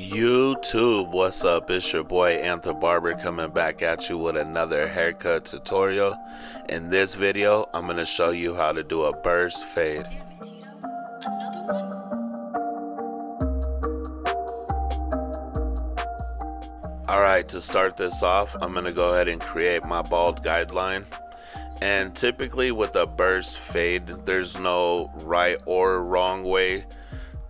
YouTube, what's up? It's your boy Barber coming back at you with another haircut tutorial. In this video, I'm going to show you how to do a burst fade. Alright, to start this off, I'm going to go ahead and create my bald guideline. And typically with a burst fade, there's no right or wrong way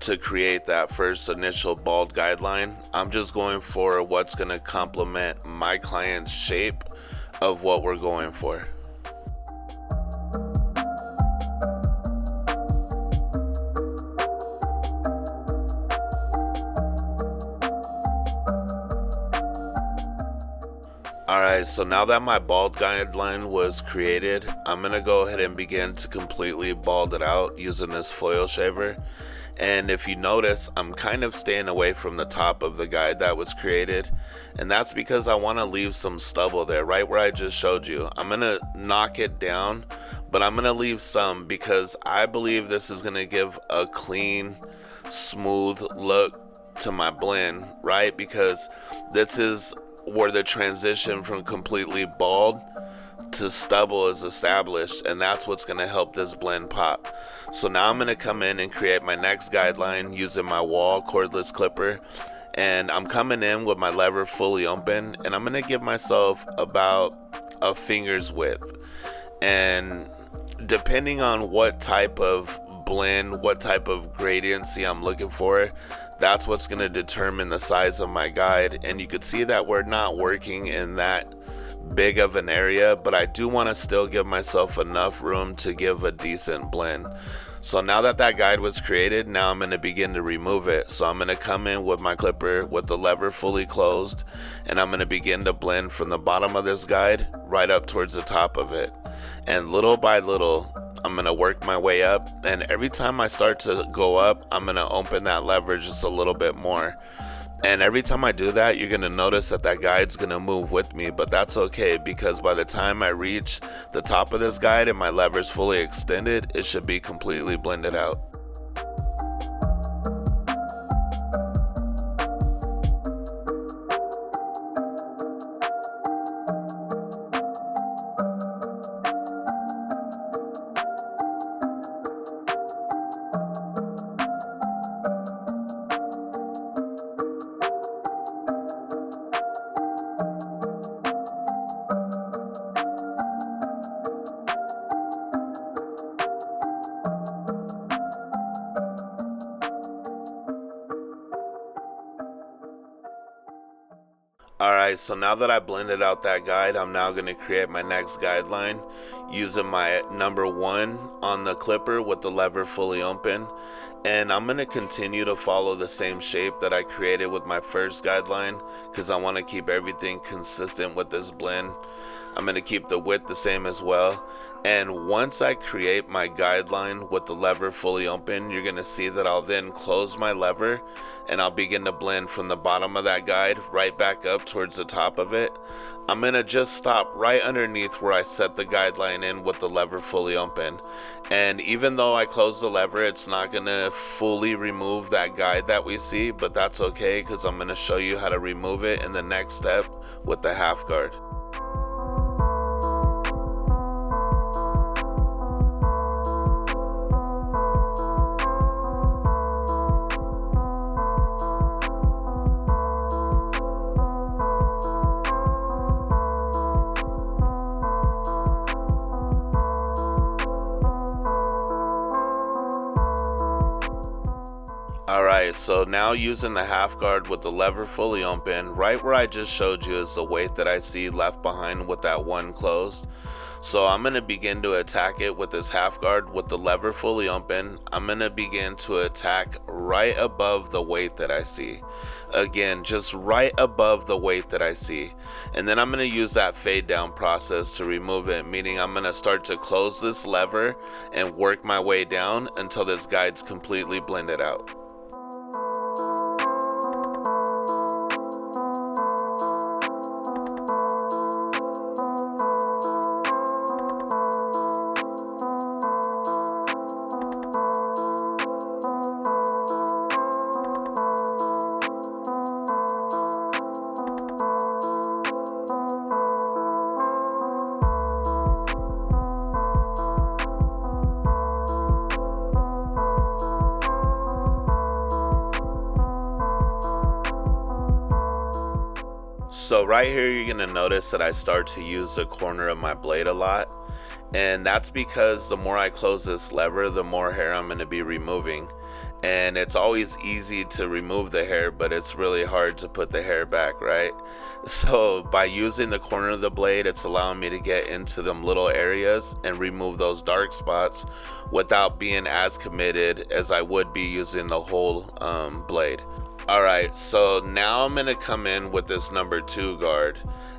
to create that first initial bald guideline. I'm just going for what's going to complement my client's shape of what we're going for. Alright, so now that my bald guideline was created, I'm going to go ahead and begin to completely bald it out using this foil shaver. And if you notice, I'm kind of staying away from the top of the guide that was created. And that's because I want to leave some stubble there, right where I just showed you. I'm going to knock it down, but I'm going to leave some because I believe this is going to give a clean, smooth look to my blend, right? Because this is where the transition from completely bald to stubble is established, and that's what's going to help this blend pop. So now I'm going to come in and create my next guideline using my wall cordless clipper, and I'm coming in with my lever fully open, and I'm going to give myself about a finger's width. And depending on what type of blend, what type of gradiency I'm looking for, that's what's going to determine the size of my guide. And you could see that we're not working in that big of an area, but I do want to still give myself enough room to give a decent blend. So now that that guide was created, now I'm going to begin to remove it. So I'm going to come in with my clipper with the lever fully closed, and I'm going to begin to blend from the bottom of this guide right up towards the top of it. And little by little, I'm going to work my way up, and every time I start to go up, I'm going to open that lever just a little bit more. And every time I do that, you're going to notice that that guide's going to move with me, but that's okay, because by the time I reach the top of this guide and my lever's fully extended, it should be completely blended out. Alright, so now that I blended out that guide, I'm now going to create my next guideline using my number 1 on the clipper with the lever fully open. And I'm going to continue to follow the same shape that I created with my first guideline, because I want to keep everything consistent with this blend. I'm going to keep the width the same as well. And once I create my guideline with the lever fully open, you're going to see that I'll then close my lever and I'll begin to blend from the bottom of that guide right back up towards the top of it. I'm going to just stop right underneath where I set the guideline in with the lever fully open. And even though I close the lever, it's not going to fully remove that guide that we see, but that's okay, because I'm going to show you how to remove it in the next step with the half guard. Alright, so now using the half guard with the lever fully open, right where I just showed you is the weight that I see left behind with that one closed. So I'm going to begin to attack it with this half guard with the lever fully open. I'm going to begin to attack right above the weight that I see. Again, just right above the weight that I see. And then I'm going to use that fade down process to remove it, meaning I'm going to start to close this lever and work my way down until this guide's completely blended out. So right here you're gonna notice that I start to use the corner of my blade a lot, and that's because the more I close this lever, the more hair I'm gonna be removing. And it's always easy to remove the hair, but it's really hard to put the hair back, right? So by using the corner of the blade, it's allowing me to get into them little areas and remove those dark spots without being as committed as I would be using the whole blade. Alright, so now I'm going to come in with this number 2 guard,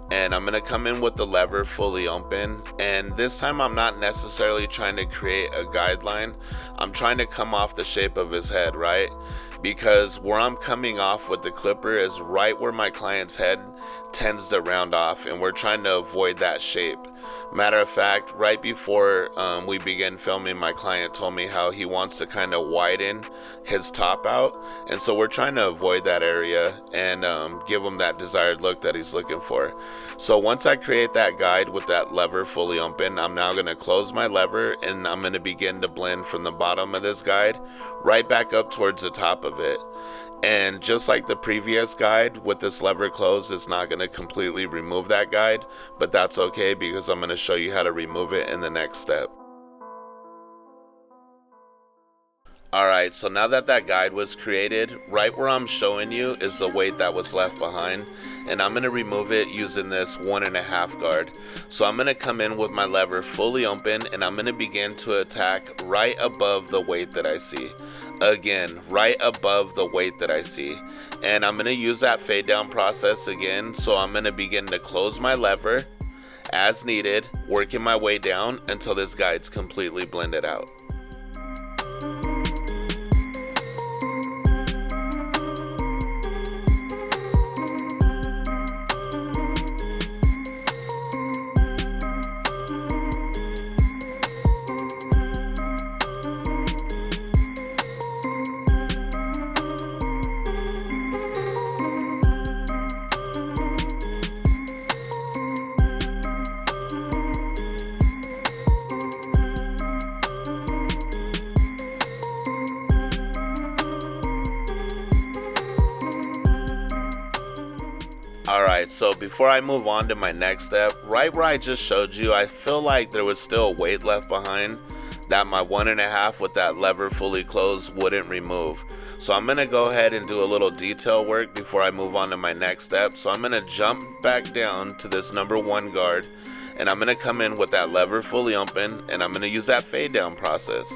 and I'm going to come in with the lever fully open, and this time I'm not necessarily trying to create a guideline. I'm trying to come off the shape of his head, right? Because where I'm coming off with the clipper is right where my client's head tends to round off, and we're trying to avoid that shape. Matter of fact, right before we began filming, my client told me how he wants to kind of widen his top out, and so we're trying to avoid that area and give him that desired look that he's looking for. So once I create that guide with that lever fully open, I'm now going to close my lever, and I'm going to begin to blend from the bottom of this guide right back up towards the top of it. And just like the previous guide, with this lever closed, it's not going to completely remove that guide, but that's okay because I'm going to show you how to remove it in the next step. Alright, so now that that guide was created, right where I'm showing you is the weight that was left behind, and I'm going to remove it using this 1.5 guard. So I'm going to come in with my lever fully open, and I'm going to begin to attack right above the weight that I see. Again, right above the weight that I see. And I'm going to use that fade down process again, so I'm going to begin to close my lever as needed, working my way down until this guide's completely blended out. Alright, so before I move on to my next step, right where I just showed you, I feel like there was still weight left behind that my 1.5 with that lever fully closed wouldn't remove. So I'm going to go ahead and do a little detail work before I move on to my next step. So I'm going to jump back down to this number 1 guard, and I'm going to come in with that lever fully open, and I'm going to use that fade down process.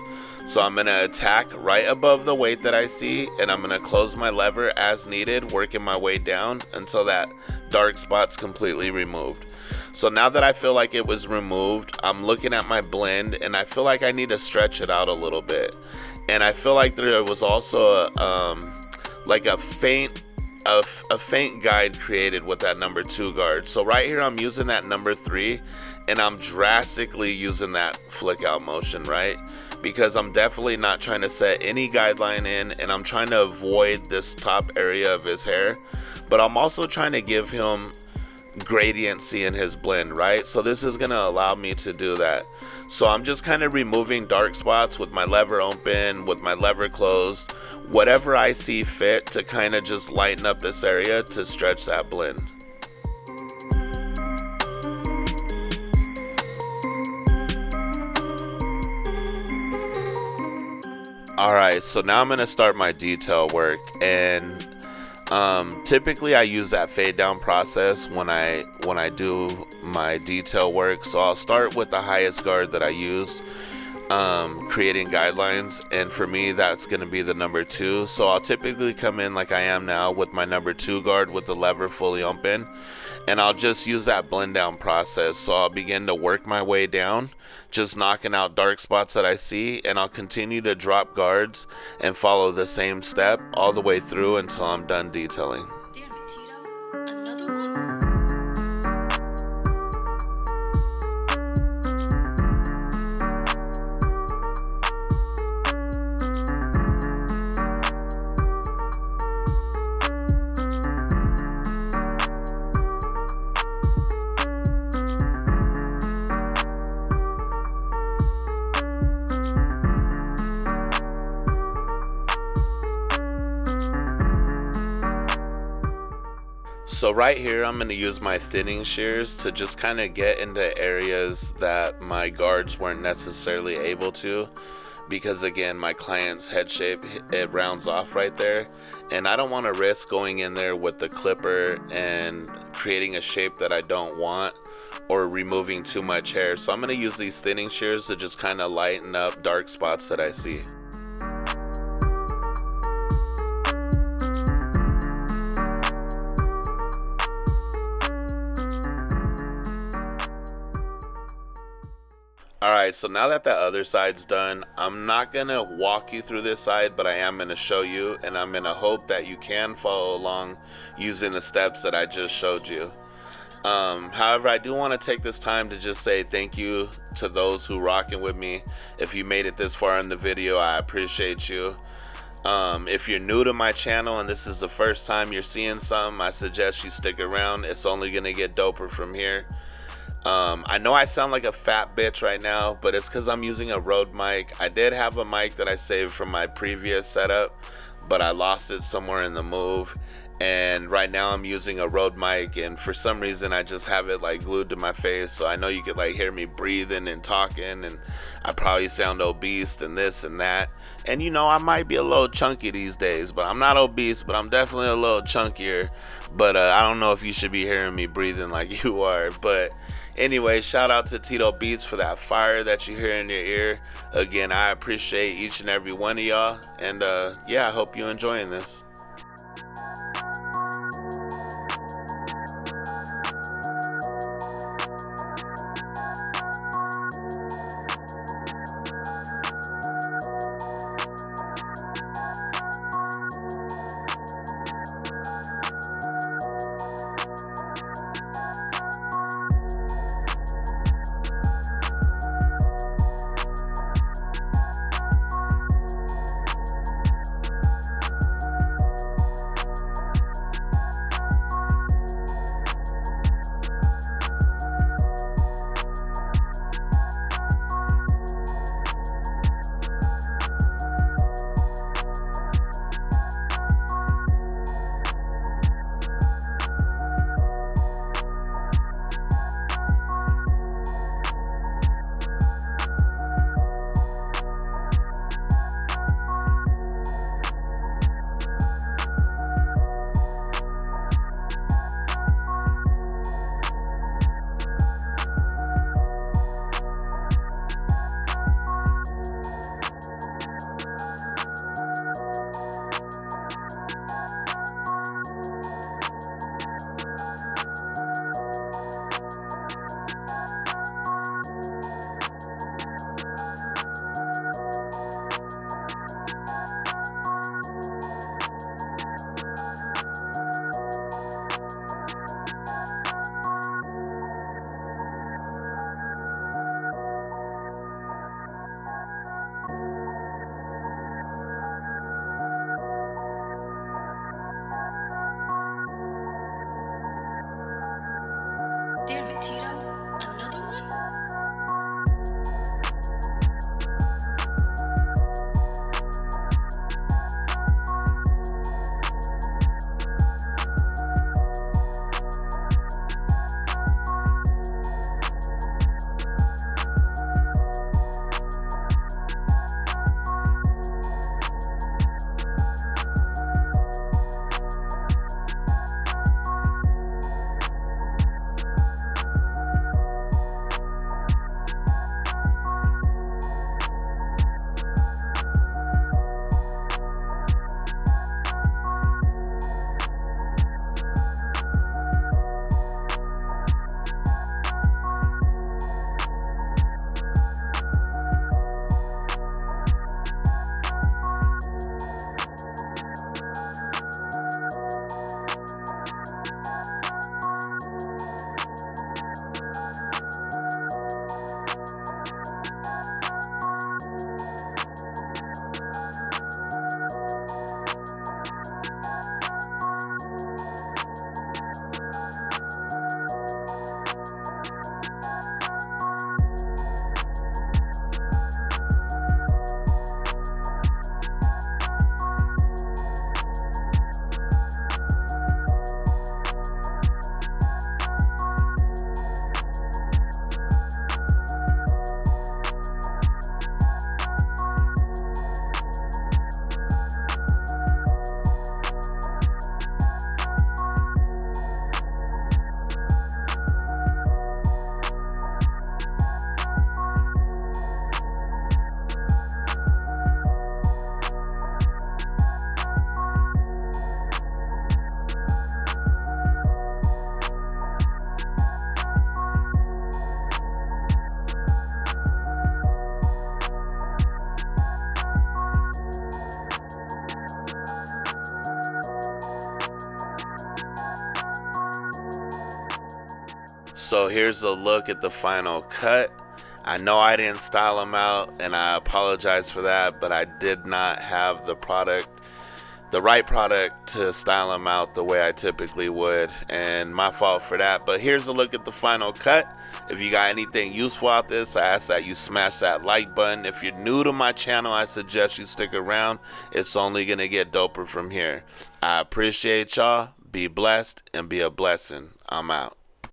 So I'm going to attack right above the weight that I see, and I'm going to close my lever as needed, working my way down until that dark spot's completely removed. So now that I feel like it was removed, I'm looking at my blend, and I feel like I need to stretch it out a little bit. And I feel like there was also a faint guide created with that number 2 guard. So right here I'm using that number 3, and I'm drastically using that flick out motion, right? Because I'm definitely not trying to set any guideline in, and I'm trying to avoid this top area of his hair, but I'm also trying to give him gradiency in his blend, right? So this is going to allow me to do that. So I'm just kind of removing dark spots with my lever open, with my lever closed, whatever I see fit to kind of just lighten up this area to stretch that blend. Alright, so now I'm going to start my detail work, and typically I use that fade down process when I do my detail work. So I'll start with the highest guard that I used, creating guidelines, and for me that's going to be the number 2. So I'll typically come in like I am now with my number 2 guard with the lever fully open, and I'll just use that blend down process. So I'll begin to work my way down, just knocking out dark spots that I see, and I'll continue to drop guards and follow the same step all the way through until I'm done detailing. Damn it, Tito. Another one? So right here, I'm going to use my thinning shears to just kind of get into areas that my guards weren't necessarily able to, because again, my client's head shape, it rounds off right there, and I don't want to risk going in there with the clipper and creating a shape that I don't want, or removing too much hair. So I'm going to use these thinning shears to just kind of lighten up dark spots that I see. Alright, so now that the other side's done, I'm not going to walk you through this side, but I am going to show you, and I'm going to hope that you can follow along using the steps that I just showed you. However, I do want to take this time to just say thank you to those who rocking with me. If you made it this far in the video, I appreciate you. If you're new to my channel and this is the first time you're seeing something, I suggest you stick around. It's only going to get doper from here. I know I sound like a fat bitch right now, but it's because I'm using a Rode mic. I did have a mic that I saved from my previous setup, but I lost it somewhere in the move. And right now I'm using a Rode mic, and for some reason I just have it like glued to my face, so I know you could like hear me breathing and talking, and I probably sound obese and this and that. And you know, I might be a little chunky these days, but I'm not obese, but I'm definitely a little chunkier. But I don't know if you should be hearing me breathing like you are. But anyway, shout out to Tito Beats for that fire that you hear in your ear. Again, I appreciate each and every one of y'all, and yeah, I hope you're enjoying this. Damn it, Tito. Another one? So here's a look at the final cut. I know I didn't style them out, and I apologize for that, but I did not have the right product to style them out the way I typically would, and my fault for that. But here's a look at the final cut. If you got anything useful out this, I ask that you smash that like button. If you're new to my channel, I suggest you stick around. It's only gonna get doper from here. I appreciate y'all. Be blessed and be a blessing. I'm out.